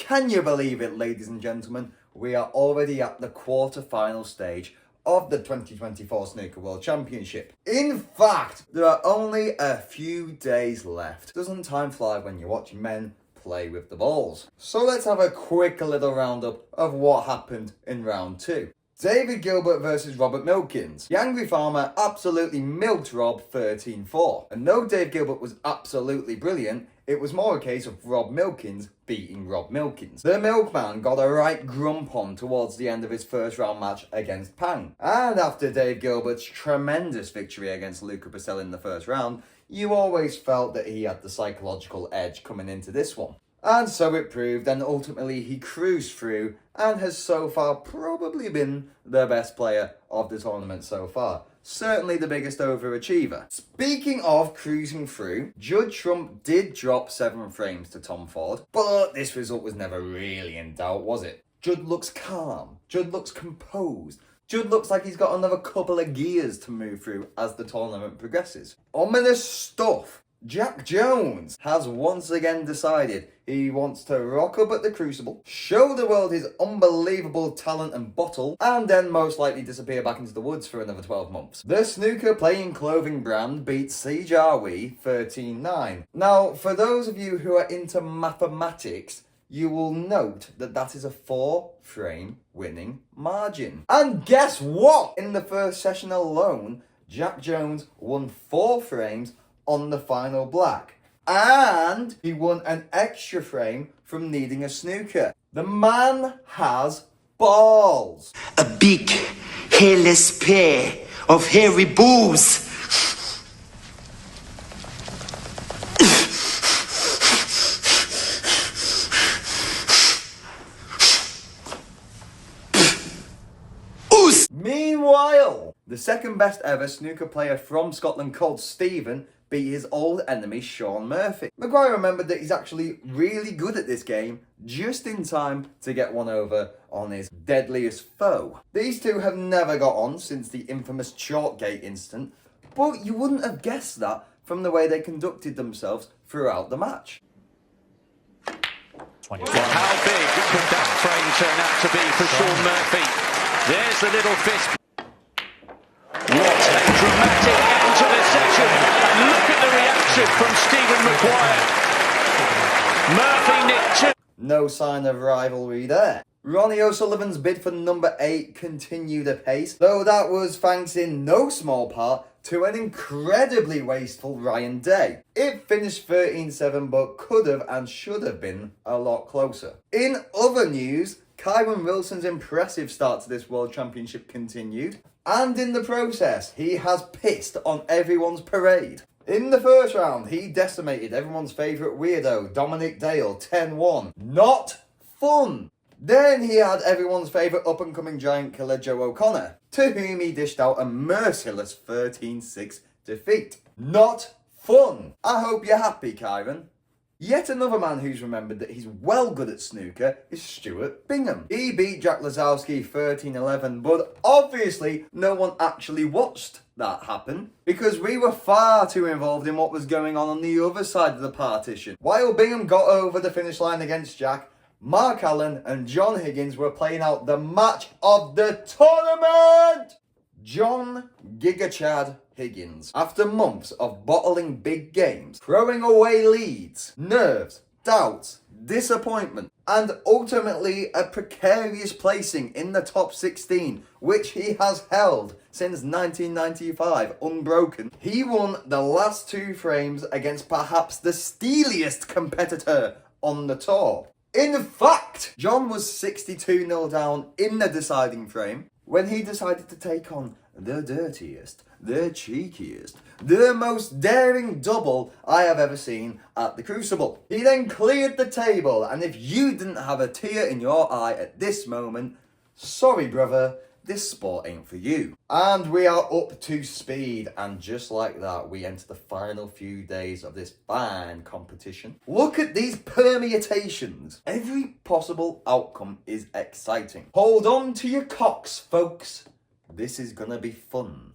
Can you believe it, ladies and gentlemen? We are already at the quarter-final stage of the 2024 Snooker World Championship. In fact, there are only a few days left. Doesn't time fly when you're watching men play with the balls? So let's have a quick little roundup of what happened in round 2. David Gilbert versus Robert Milkins. The angry farmer absolutely milked Rob 13-4. And though Dave Gilbert was absolutely brilliant, it was more a case of Rob Milkins beating Rob Milkins. The milkman got a right grump on towards the end of his first round match against Pang. And after Dave Gilbert's tremendous victory against Luca Purcell in the first round, you always felt that he had the psychological edge coming into this one. And so it proved, and ultimately he cruised through and has so far probably been the best player of the tournament so far. Certainly the biggest overachiever. Speaking of cruising through, Judd Trump did drop 7 frames to Tom Ford, but this result was never really in doubt, was it? Judd looks calm. Judd looks composed. Judd looks like he's got another couple of gears to move through as the tournament progresses. Ominous stuff. Jack Jones has once again decided he wants to rock up at the Crucible, show the world his unbelievable talent and bottle, and then most likely disappear back into the woods for another 12 months. The snooker playing clothing brand beat Siege Arwi 13-9. Now, for those of you who are into mathematics, you will note that that is a 4-frame winning margin. And guess what? In the first session alone, Jack Jones won 4 frames on the final black. And he won an extra frame from needing a snooker. The man has balls. A big, hairless pair of hairy balls. Meanwhile, the second best ever snooker player from Scotland called Stephen beat his old enemy Sean Murphy. Maguire remembered that he's actually really good at this game, just in time to get one over on his deadliest foe. These two have never got on since the infamous Chalkgate incident, but you wouldn't have guessed that from the way they conducted themselves throughout the match. How big could that frame turn out to be for Sean Murphy? There's the little fist. What a dramatic end to the session. And look at the reaction from Stephen Maguire. Murphy nicked 2. No sign of rivalry there. Ronnie O'Sullivan's bid for number 8 continued apace, though that was thanks in no small part to an incredibly wasteful Ryan Day. It finished 13-7 but could have and should have been a lot closer. In other news, Kyron Wilson's impressive start to this World Championship continued, and in the process, he has pissed on everyone's parade. In the first round, he decimated everyone's favourite weirdo, Dominic Dale, 10-1. Not fun! Then he had everyone's favourite up-and-coming giant killer, Joe O'Connor, to whom he dished out a merciless 13-6 defeat. Not fun! I hope you're happy, Kyron. Yet another man who's remembered that he's well good at snooker is Stuart Bingham. He beat Jack Lazowski 13-11, but obviously no one actually watched that happen because we were far too involved in what was going on the other side of the partition. While Bingham got over the finish line against Jack, Mark Allen and John Higgins were playing out the match of the tournament! John Gigachad Higgins, after months of bottling big games, throwing away leads, nerves, doubts, disappointment, and ultimately a precarious placing in the top 16, which he has held since 1995 unbroken, he won the last 2 frames against perhaps the steeliest competitor on the tour. In fact, John was 62-0 down in the deciding frame when he decided to take on the dirtiest, the cheekiest, the most daring double I have ever seen at the Crucible. He then cleared the table, and if you didn't have a tear in your eye at this moment, sorry brother, this sport ain't for you. And we are up to speed, and just like that, we enter the final few days of this fine competition. Look at these permutations. Every possible outcome is exciting. Hold on to your cocks, folks. This is gonna be fun.